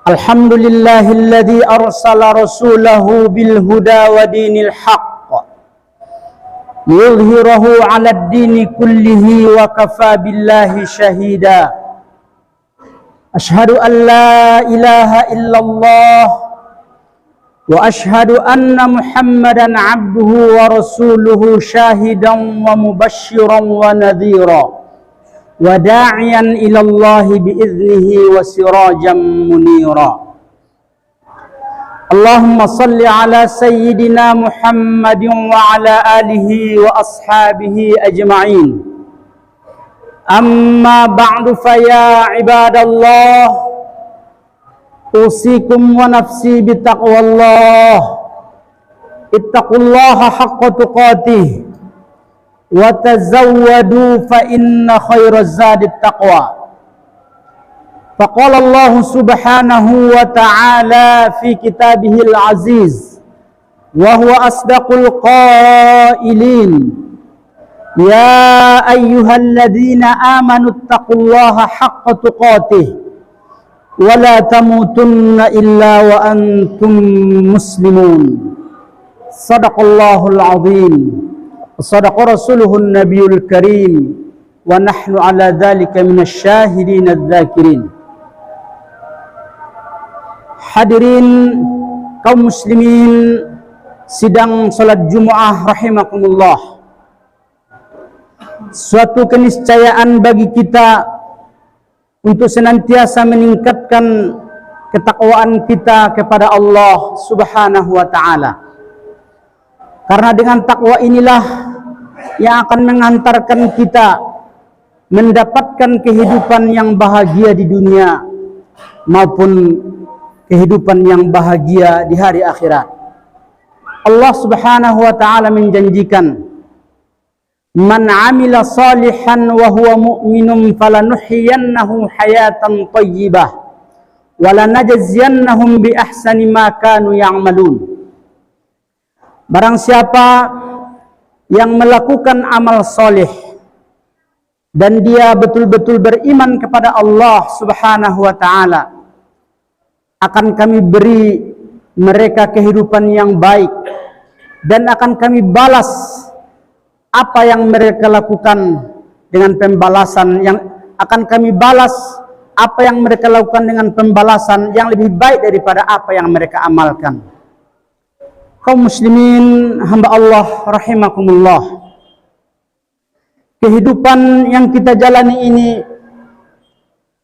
Alhamdulillahilladzi arsala rasulahu bil huda wa dinil haqq liyudhhirahu 'alad dini kullihi wa kafa billahi shahida. Ashhadu an la ilaha illallah wa ashhadu anna Muhammadan 'abduhu wa rasuluhu syahidan wa mubasysyiran wa nadhira wa da'iyan ilallahi biiznihi wa sirajan munira. Allahumma salli ala sayyidina Muhammadin wa ala alihi wa ashabihi ajma'in. Amma ba'du fa ya ibadallah, usikum wa nafsi bitaqwallah. Ittaqullaha haqqa tuqatih wa tazawwadu fa inna khairaz zadi taqwa. Faqala Allah subhanahu wa ta'ala fi kitabihil aziz wa huwa asdaqul qailin, ya ayyuhalladzina amanu ittaqullaha haqqa tuqatih wa la tamutunna illa wa antum muslimun. Sadaqallahul azim. Sadaqa rasuluhun nabiyul karim wa nahnu ala dhalika minasy syahidin adz-dzakirin. Hadirin kaum muslimin sidang salat Jumat rahimakumullah. Suatu keniscayaan bagi kita untuk senantiasa meningkatkan ketakwaan kita kepada Allah Subhanahu wa taala. Karena dengan takwa inilah yang akan mengantarkan kita mendapatkan kehidupan yang bahagia di dunia maupun kehidupan yang bahagia di hari akhirat. Allah Subhanahu wa taala menjanjikan, man 'amila salihan wa huwa mu'minun falanuhyiyannahu hayatan thayyibah wa lanajziyannahum bi ahsani ma kanu ya'malun. Barang siapa yang melakukan amal soleh dan dia betul-betul beriman kepada Allah Subhanahu wa ta'ala, akan kami beri mereka kehidupan yang baik dan akan kami balas apa yang mereka lakukan dengan pembalasan yang akan kami balas apa yang mereka lakukan dengan pembalasan yang lebih baik daripada apa yang mereka amalkan. Kaum muslimin hamba Allah rahimakumullah, kehidupan yang kita jalani ini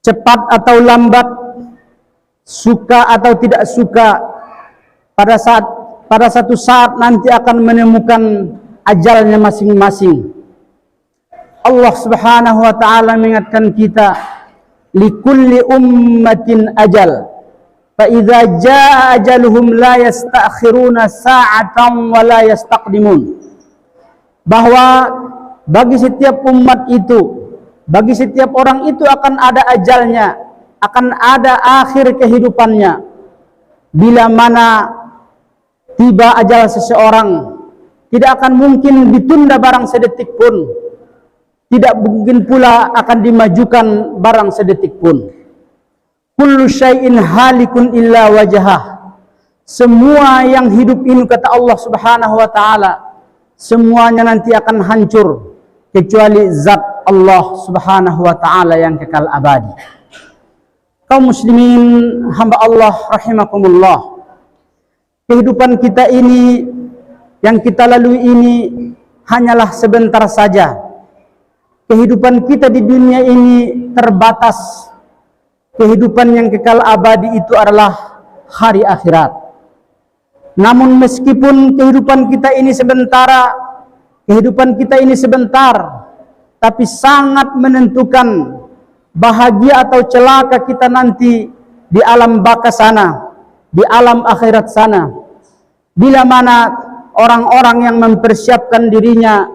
cepat atau lambat, suka atau tidak suka, pada satu saat nanti akan menemukan ajalnya masing-masing. Allah Subhanahu wa taala mengingatkan kita, likulli ummatin ajal fa idza jaa ajaluhum la yasta'khiruna sa'atan wa la yastaqdimun. Bahwa bagi setiap umat itu, bagi setiap orang itu akan ada ajalnya, akan ada akhir kehidupannya. Bila mana tiba ajal seseorang, tidak akan mungkin ditunda barang sedetik pun, tidak mungkin pula akan dimajukan barang sedetik pun. Kullu syai'in halikun illa wajhah. Semua yang hidup ini, kata Allah Subhanahu wa taala, semuanya nanti akan hancur kecuali zat Allah Subhanahu wa taala yang kekal abadi. Kaum muslimin hamba Allah rahimakumullah, kehidupan kita ini yang kita lalui ini hanyalah sebentar saja. Kehidupan kita di dunia ini terbatas. Kehidupan yang kekal abadi itu adalah hari akhirat. Namun meskipun kehidupan kita ini sebentar, tapi sangat menentukan bahagia atau celaka kita nanti di alam baka sana, di alam akhirat sana. Bila mana orang-orang yang mempersiapkan dirinya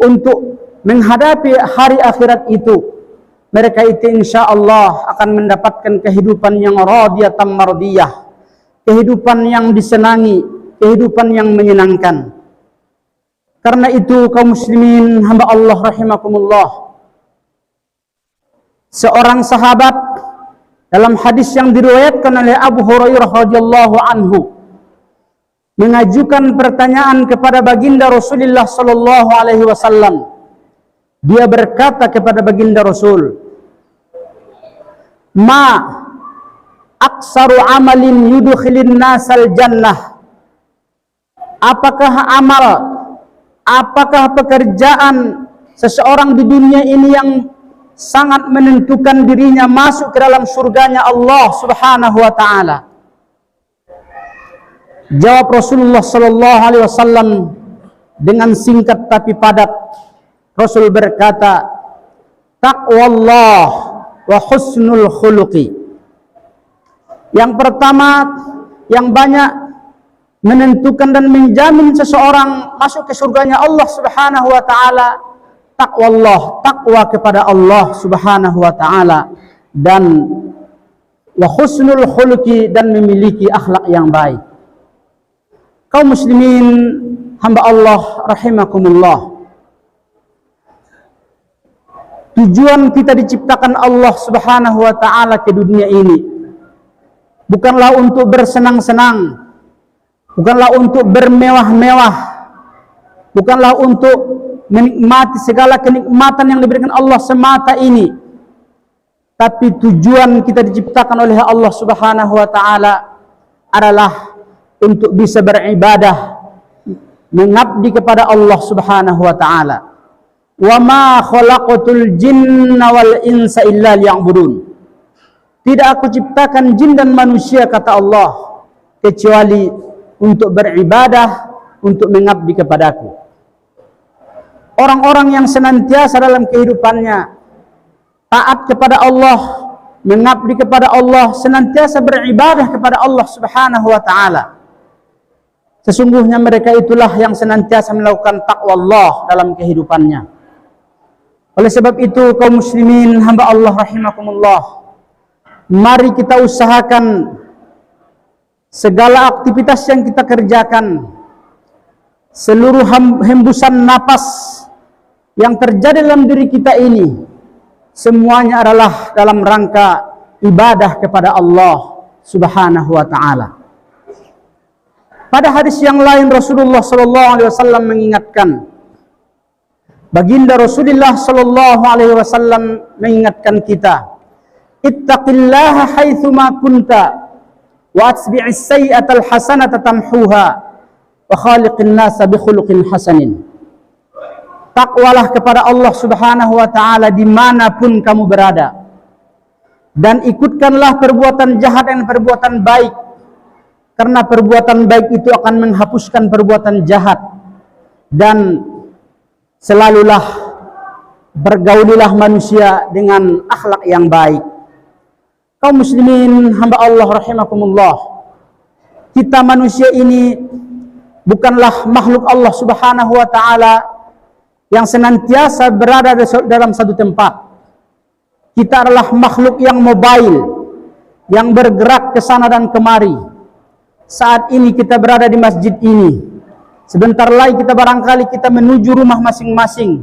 untuk menghadapi hari akhirat itu, mereka itu insya Allah akan mendapatkan kehidupan yang radiyatan mardiyah, kehidupan yang disenangi, kehidupan yang menyenangkan. Karena itu kaum muslimin hamba Allah rahimakumullah, seorang sahabat dalam hadis yang diriwayatkan oleh Abu Hurairah radhiyallahu anhu mengajukan pertanyaan kepada baginda Rasulullah sallallahu alaihi wasallam. Dia berkata kepada baginda Rasul, "Ma aksaru amalin yudkhilin nasal jannah?" Apakah pekerjaan seseorang di dunia ini yang sangat menentukan dirinya masuk ke dalam surganya Allah Subhanahu wa taala? Jawab Rasulullah sallallahu alaihi wasallam dengan singkat tapi padat. Rasul berkata, "Taqwallah wa husnul khuluqi." Yang pertama yang banyak menentukan dan menjamin seseorang masuk ke surganya Allah Subhanahu wa taala, taqwallah, takwa kepada Allah Subhanahu wa taala, dan wa husnul khuluqi, dan memiliki akhlak yang baik. Kaum muslimin hamba Allah rahimakumullah, tujuan kita diciptakan Allah Subhanahu wa taala ke dunia ini bukanlah untuk bersenang-senang, bukanlah untuk bermewah-mewah, bukanlah untuk menikmati segala kenikmatan yang diberikan Allah semata ini. Tapi tujuan kita diciptakan oleh Allah Subhanahu wa taala adalah untuk bisa beribadah, mengabdi kepada Allah Subhanahu wa taala. Wa ma khalaqatul jinna wal insa illa liya'budun. Tidak aku ciptakan jin dan manusia, kata Allah, kecuali untuk beribadah, untuk mengabdi kepadaku. Orang-orang yang senantiasa dalam kehidupannya taat kepada Allah, mengabdi kepada Allah, senantiasa beribadah kepada Allah Subhanahu wa taala, sesungguhnya mereka itulah yang senantiasa melakukan takwa Allah dalam kehidupannya. Oleh sebab itu, kaum muslimin hamba Allah rahimakumullah, mari kita usahakan segala aktivitas yang kita kerjakan, seluruh hembusan napas yang terjadi dalam diri kita ini, semuanya adalah dalam rangka ibadah kepada Allah Subhanahu wa taala. Pada hadis yang lain Rasulullah sallallahu alaihi wasallam mengingatkan, baginda Rasulullah sallallahu alaihi wasallam mengingatkan kita, ittaqillaha haitsuma kunta wa atbi'is sayyi'atal hasanata tamhuha wa khaliqin nasa bi khuluqin hasanin. Takwalah kepada Allah Subhanahu wa taala dimanapun kamu berada, dan ikutkanlah perbuatan jahat dan perbuatan baik, karena perbuatan baik itu akan menghapuskan perbuatan jahat. Dan selalulah bergaulilah manusia dengan akhlak yang baik. Kaum muslimin hamba Allah rahimakumullah, kita manusia ini bukanlah makhluk Allah Subhanahu wa taala yang senantiasa berada dalam satu tempat. Kita adalah makhluk yang mobile, yang bergerak ke sana dan kemari. Saat ini kita berada di masjid ini, sebentar lagi kita barangkali kita menuju rumah masing-masing,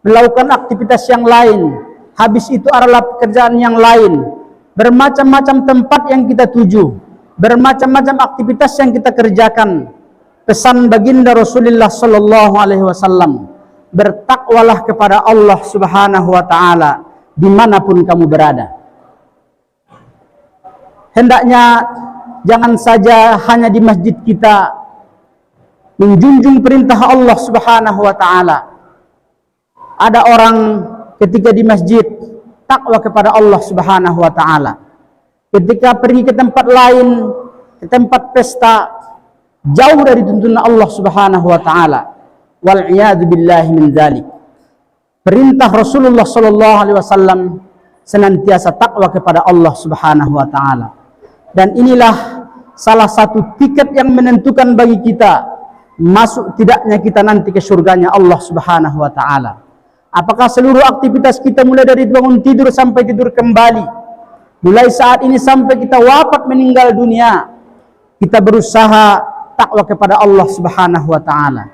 melakukan aktivitas yang lain. Habis itu adalah pekerjaan yang lain. Bermacam-macam tempat yang kita tuju, bermacam-macam aktivitas yang kita kerjakan. Pesan baginda Rasulullah sallallahu alaihi wasallam, bertakwalah kepada Allah Subhanahu wa taala dimanapun kamu berada. Hendaknya jangan saja hanya di masjid kita menjunjung perintah Allah Subhanahu wa taala. Ada orang ketika di masjid takwa kepada Allah Subhanahu wa taala, ketika pergi ke tempat lain, ke tempat pesta, jauh dari tuntunan Allah Subhanahu wa taala. Wal iyad billahi min dzalik. Perintah Rasulullah sallallahu alaihi wasallam senantiasa takwa kepada Allah Subhanahu wa taala. Dan inilah salah satu tiket yang menentukan bagi kita masuk tidaknya kita nanti ke surganya Allah Subhanahu wa taala. Apakah seluruh aktivitas kita mulai dari bangun tidur sampai tidur kembali, mulai saat ini sampai kita wafat meninggal dunia, kita berusaha takwa kepada Allah Subhanahu wa taala.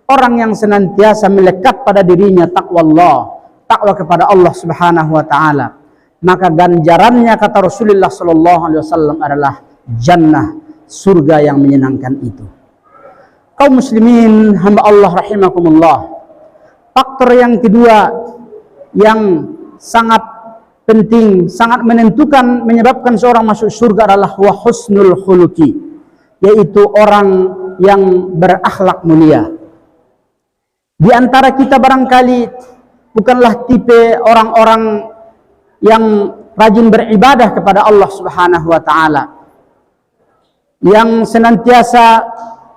Orang yang senantiasa melekat pada dirinya takwa Allah, takwa kepada Allah Subhanahu wa taala, maka ganjarannya kata Rasulullah sallallahu alaihi wasallam adalah jannah, surga yang menyenangkan itu. Kaum muslimin hamba Allah rahimakumullah. Faktor yang kedua yang sangat penting, sangat menentukan menyebabkan seorang masuk surga adalah wa husnul khuluqi, yaitu orang yang berakhlak mulia. Di antara kita barangkali bukanlah tipe orang-orang yang rajin beribadah kepada Allah Subhanahu wa taala, yang senantiasa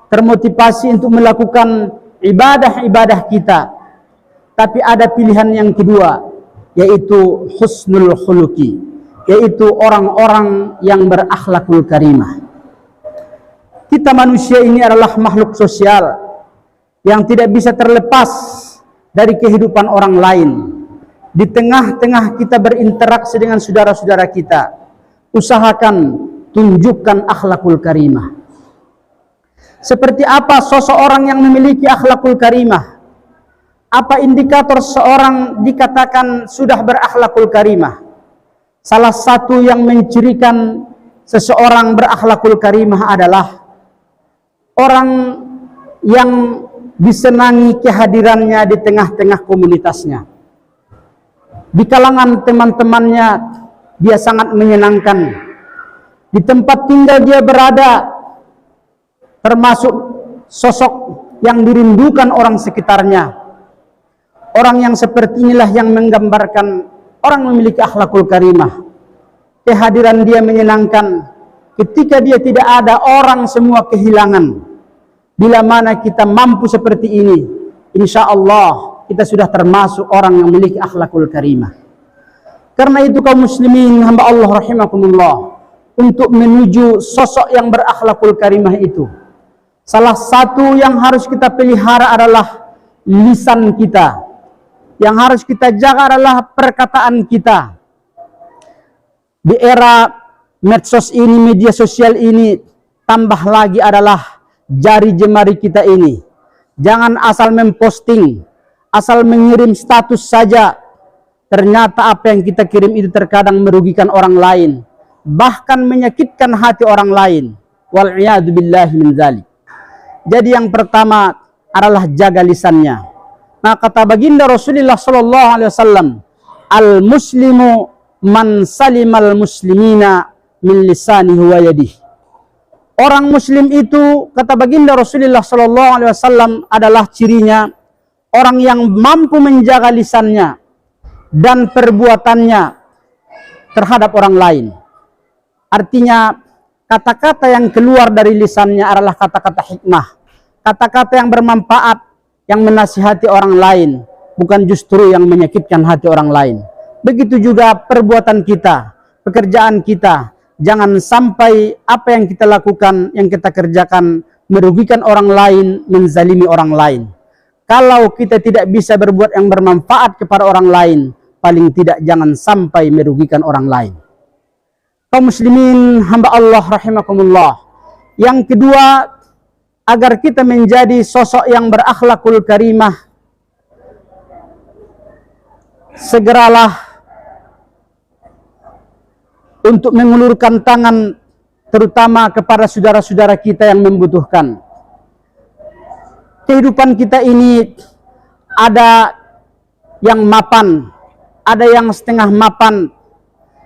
termotivasi untuk melakukan ibadah-ibadah kita. Tapi ada pilihan yang kedua, yaitu husnul khuluqi, yaitu orang-orang yang berakhlakul karimah. Kita manusia ini adalah makhluk sosial yang tidak bisa terlepas dari kehidupan orang lain. Di tengah-tengah kita berinteraksi dengan saudara-saudara kita, usahakan tunjukkan akhlakul karimah. Seperti apa sosok orang yang memiliki akhlakul karimah? Apa indikator seorang dikatakan sudah berakhlakul karimah? Salah satu yang mencirikan seseorang berakhlakul karimah adalah orang yang disenangi kehadirannya di tengah-tengah komunitasnya. Di kalangan teman-temannya dia sangat menyenangkan. Di tempat tinggal dia berada, termasuk sosok yang dirindukan orang sekitarnya. Orang yang seperti inilah yang menggambarkan orang memiliki akhlakul karimah. Kehadiran dia menyenangkan. Ketika dia tidak ada, orang semua kehilangan. Bila mana kita mampu seperti ini, insya Allah kita sudah termasuk orang yang memiliki akhlakul karimah. Karena itu kaum muslimin hamba Allah rahimakumullah, untuk menuju sosok yang berakhlakul karimah itu, salah satu yang harus kita pelihara adalah lisan kita. Yang harus kita jaga adalah perkataan kita. Di era medsos ini, media sosial ini, tambah lagi adalah jari jemari kita ini. Jangan asal memposting, asal mengirim status saja. Ternyata apa yang kita kirim itu terkadang merugikan orang lain, bahkan menyakitkan hati orang lain. Wal'iyadu billahi min dzalik. Jadi yang pertama adalah jaga lisannya. Nah, kata baginda Rasulullah sallallahu alaihi wasallam, al-muslimu man salimal muslimina min lisanihi wa yadihi. Orang muslim itu, kata baginda Rasulullah sallallahu alaihi wasallam, adalah cirinya orang yang mampu menjaga lisannya dan perbuatannya terhadap orang lain. Artinya kata-kata yang keluar dari lisannya adalah kata-kata hikmah, kata-kata yang bermanfaat, yang menasihati orang lain, bukan justru yang menyakitkan hati orang lain. Begitu juga perbuatan kita, pekerjaan kita. Jangan sampai apa yang kita lakukan, yang kita kerjakan merugikan orang lain, menzalimi orang lain. Kalau kita tidak bisa berbuat yang bermanfaat kepada orang lain, paling tidak jangan sampai merugikan orang lain. Kaum muslimin hamba Allah rahimakumullah. Yang kedua, agar kita menjadi sosok yang berakhlakul karimah, segeralah untuk mengulurkan tangan terutama kepada saudara-saudara kita yang membutuhkan. Kehidupan kita ini ada yang mapan, ada yang setengah mapan,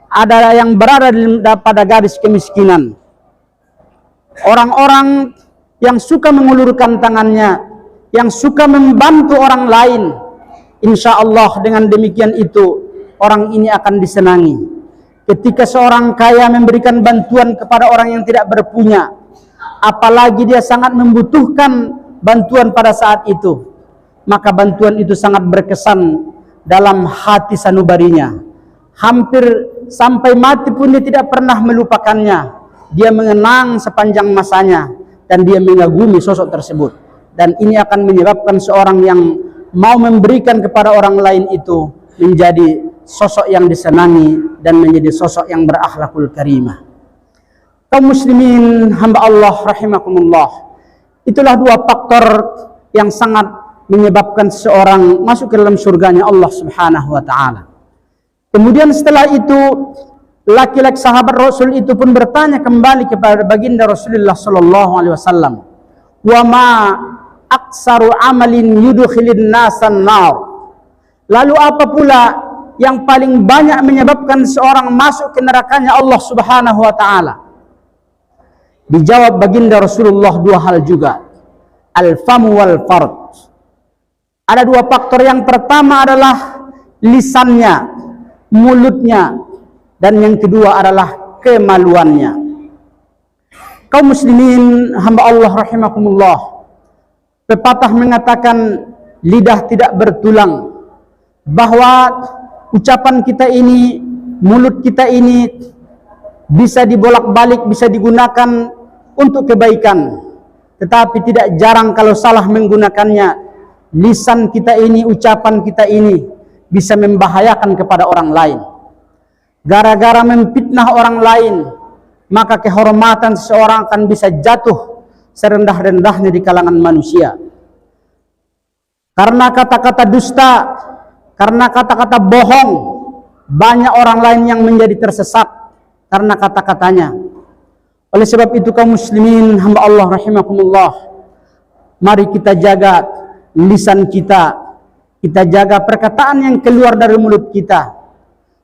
ada yang berada pada garis kemiskinan. Orang-orang yang suka mengulurkan tangannya, yang suka membantu orang lain, insya Allah dengan demikian itu orang ini akan disenangi. Ketika seorang kaya memberikan bantuan kepada orang yang tidak berpunya, apalagi dia sangat membutuhkan bantuan pada saat itu, maka bantuan itu sangat berkesan dalam hati sanubarinya. Hampir sampai mati pun dia tidak pernah melupakannya. Dia mengenang sepanjang masanya dan dia mengagumi sosok tersebut. Dan ini akan menyebabkan seorang yang mau memberikan kepada orang lain itu menjadi sosok yang disenangi dan menjadi sosok yang berakhlakul karimah. Kaum muslimin hamba Allah rahimakumullah, itulah dua faktor yang sangat menyebabkan seorang masuk ke dalam surganya Allah Subhanahu wa taala. Kemudian setelah itu laki-laki sahabat Rasul itu pun bertanya kembali kepada baginda Rasulullah sallallahu alaihi wasallam, "Wa ma aksaru amalin yudkhilin nasan nar?" Lalu apa pula yang paling banyak menyebabkan seorang masuk ke nerakanya Allah Subhanahu wa taala? Dijawab baginda Rasulullah dua hal juga, al-famu wal farj. Ada dua faktor. Yang pertama adalah lisannya, mulutnya, dan yang kedua adalah kemaluannya. Kaum muslimin hamba Allah rahimakumullah, pepatah mengatakan lidah tidak bertulang, bahwa ucapan kita ini, mulut kita ini bisa dibolak-balik, bisa digunakan untuk kebaikan, tetapi tidak jarang kalau salah menggunakannya, lisan kita ini, ucapan kita ini bisa membahayakan kepada orang lain. Gara-gara memfitnah orang lain, maka kehormatan seseorang akan bisa jatuh serendah-rendahnya di kalangan manusia. Karena kata-kata dusta, karena kata-kata bohong, banyak orang lain yang menjadi tersesat karena kata-katanya. Oleh sebab itu kaum muslimin hamba Allah rahimakumullah, mari kita jaga lisan kita, kita jaga perkataan yang keluar dari mulut kita.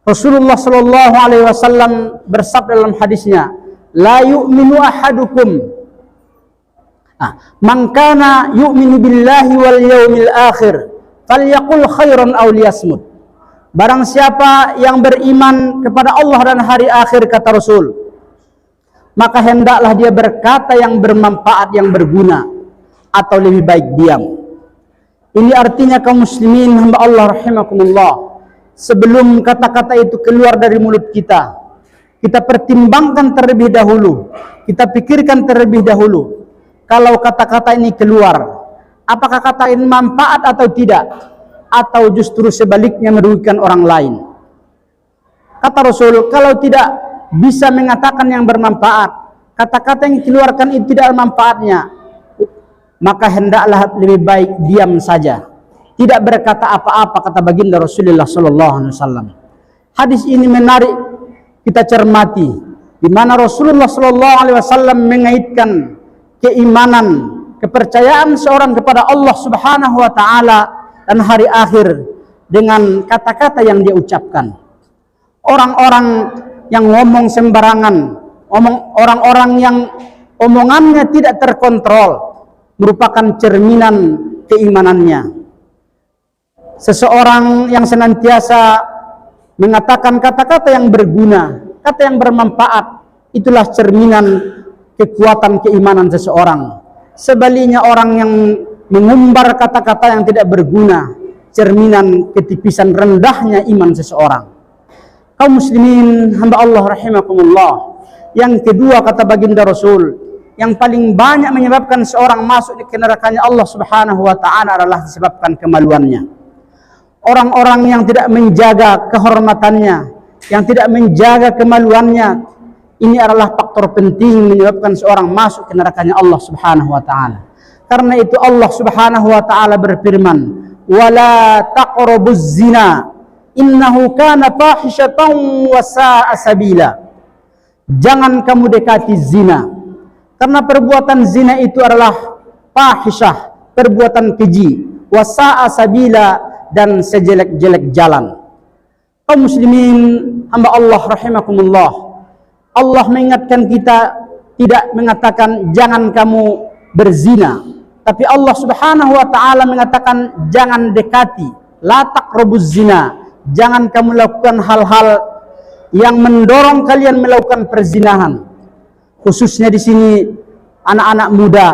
Rasulullah sallallahu alaihi wasallam bersabda dalam hadisnya, la yu'minu ahadukum man kana yu'minu billahi wal yaumil akhir falyaqul khairan aw liyasmut. Barang siapa yang beriman kepada Allah dan hari akhir, kata Rasul, maka hendaklah dia berkata yang bermanfaat, yang berguna, atau lebih baik diam. Ini artinya kaum muslimin hamba Allah rahimakumullah, sebelum kata-kata itu keluar dari mulut kita, kita pertimbangkan terlebih dahulu, kita pikirkan terlebih dahulu. Kalau kata-kata ini keluar, apakah kata ini manfaat atau tidak, atau justru sebaliknya merugikan orang lain. Kata Rasul, kalau tidak bisa mengatakan yang bermanfaat, kata-kata yang dikeluarkan itu tidak ada manfaatnya, maka hendaklah lebih baik diam saja, tidak berkata apa-apa, kata baginda Rasulullah sallallahu alaihi wasallam. Hadis ini menarik kita cermati, di mana Rasulullah sallallahu alaihi wasallam mengaitkan keimanan, kepercayaan seorang kepada Allah Subhanahu wa taala dan hari akhir dengan kata-kata yang dia ucapkan. Orang-orang yang ngomong sembarangan, orang-orang yang omongannya tidak terkontrol, merupakan cerminan keimanannya. Seseorang yang senantiasa mengatakan kata-kata yang berguna, kata yang bermanfaat, itulah cerminan kekuatan keimanan seseorang. Sebaliknya orang yang mengumbar kata-kata yang tidak berguna, cerminan ketipisan rendahnya iman seseorang. Kaum muslimin hamba Allah rahimakumullah, yang kedua kata baginda Rasul, yang paling banyak menyebabkan seorang masuk ke nerakanya Allah Subhanahu wa taala adalah disebabkan kemaluannya. Orang-orang yang tidak menjaga kehormatannya, yang tidak menjaga kemaluannya, ini adalah faktor penting menyebabkan seorang masuk ke nerakanya Allah Subhanahu wa taala. Karena itu Allah Subhanahu wa taala berfirman, "Wala taqrabuz zina, innahu kana fahisyatan wa sa'a sabila." Jangan kamu dekati zina, karena perbuatan zina itu adalah fahisyah, perbuatan keji, wa sa'a sabila, dan sejelek-jelek jalan. Kaum muslimin hamba Allah rahimakumullah, Allah mengingatkan kita, tidak mengatakan jangan kamu berzina, tapi Allah Subhanahu wa taala mengatakan jangan dekati, la taqrabuz zina, jangan kamu lakukan hal-hal yang mendorong kalian melakukan perzinahan. Khususnya di sini anak-anak muda,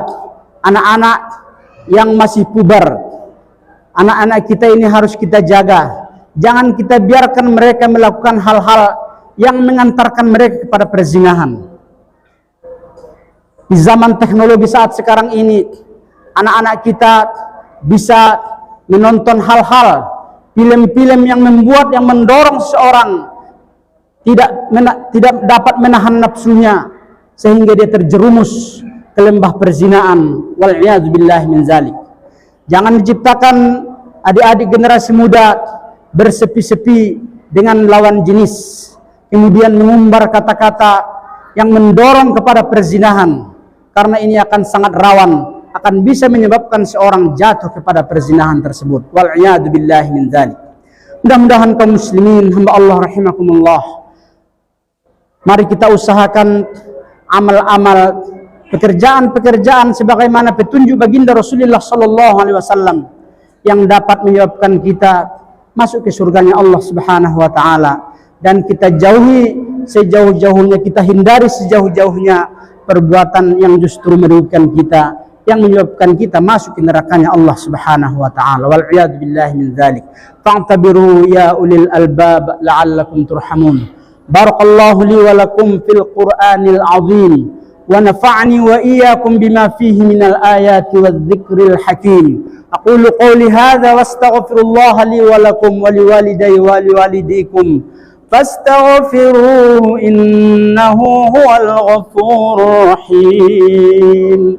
anak-anak yang masih puber. Anak-anak kita ini harus kita jaga. Jangan kita biarkan mereka melakukan hal-hal yang mengantarkan mereka kepada perzinahan. Di zaman teknologi saat sekarang ini, anak-anak kita bisa menonton hal-hal, film-film yang membuat, yang mendorong seorang tidak dapat menahan nafsunya, sehingga dia terjerumus ke lembah perzinaan. Wal'iyadzubillah min zalik. Jangan diciptakan adik-adik generasi muda bersepi-sepi dengan lawan jenis, kemudian mengumbar kata-kata yang mendorong kepada perzinahan, karena ini akan sangat rawan, akan bisa menyebabkan seorang jatuh kepada perzinahan tersebut. Wal'iyadu billahi min dzalik. Mudah-mudahan kaum muslimin hamba Allah rahimakumullah, mari kita usahakan amal-amal, pekerjaan-pekerjaan sebagaimana petunjuk baginda Rasulullah sallallahu alaihi wasallam yang dapat menyebabkan kita masuk ke surganya Allah Subhanahu wa taala, dan kita jauhi sejauh-jauhnya, kita hindari sejauh-jauhnya perbuatan yang justru merugikan kita, yang menyebabkan kita masuk ke nerakanya Allah Subhanahu wa taala. Wal iyad billahi min dzalik. Fa'tabiru ya ulil albab la'allakum turhamun. Barakallahu li wa lakum fil Qur'anil azim wa nafa'ni wa iyyakum bima fihi minal ayati wadh-dhikril hakim. Aqulu qawli hadza wastaghfirullaha li wa lakum wa liwalidayya wa liwalidikum fastaghfiruhu innahu huwal ghafurur rahim.